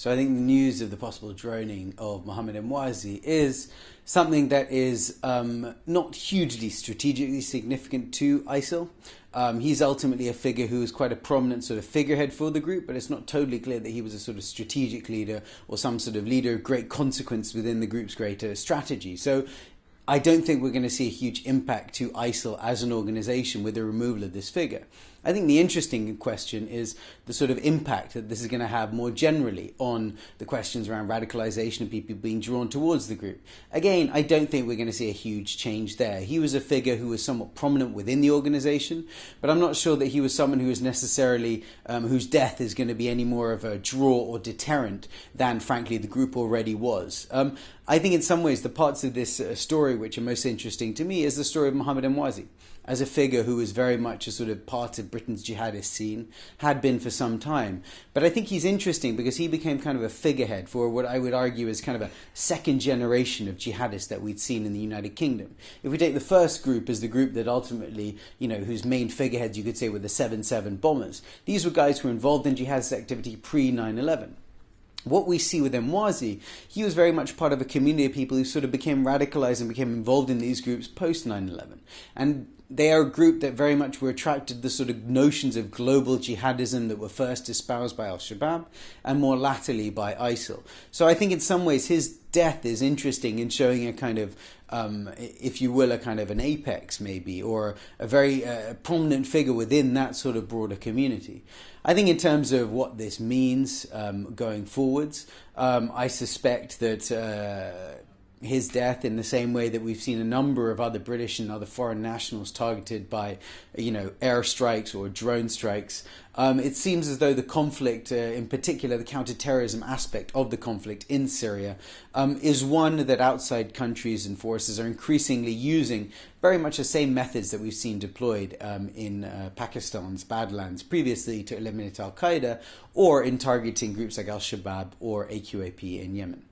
So I think the news of the possible droning of Mohammed Emwazi is something that is not hugely strategically significant to ISIL. He's ultimately a figure who is quite a prominent sort of figurehead for the group, but it's not totally clear that he was a sort of strategic leader or some sort of leader of great consequence within the group's greater strategy. So I don't think we're going to see a huge impact to ISIL as an organization with the removal of this figure. I think the interesting question is the sort of impact that this is going to have more generally on the questions around radicalization and people being drawn towards the group. Again, I don't think we're going to see a huge change there. He was a figure who was somewhat prominent within the organization, but I'm not sure that he was someone who is necessarily, whose death is going to be any more of a draw or deterrent than, frankly, the group already was. I think in some ways the parts of this story which are most interesting to me is the story of Mohammed Emwazi as a figure who was very much a sort of part of Britain's jihadist scene, had been for some time. But I think he's interesting because he became kind of a figurehead for what I would argue is kind of a second generation of jihadists that we'd seen in the United Kingdom. If we take the first group as the group that ultimately, whose main figureheads you could say were the 7/7 bombers, these were guys who were involved in jihadist activity pre-9/11. What we see with Emwazi, he was very much part of a community of people who sort of became radicalized and became involved in these groups post 9/11. And they are a group that very much were attracted to the sort of notions of global jihadism that were first espoused by al-Shabaab and more latterly by ISIL. So I think in some ways his death is interesting in showing a kind of, if you will, a kind of an apex maybe, or a very prominent figure within that sort of broader community. I think in terms of what this means going forwards, I suspect that his death, in the same way that we've seen a number of other British and other foreign nationals targeted by, airstrikes or drone strikes, it seems as though the conflict, in particular the counter-terrorism aspect of the conflict in Syria, is one that outside countries and forces are increasingly using very much the same methods that we've seen deployed in Pakistan's Badlands previously to eliminate al-Qaeda, or in targeting groups like al-Shabaab or AQAP in Yemen.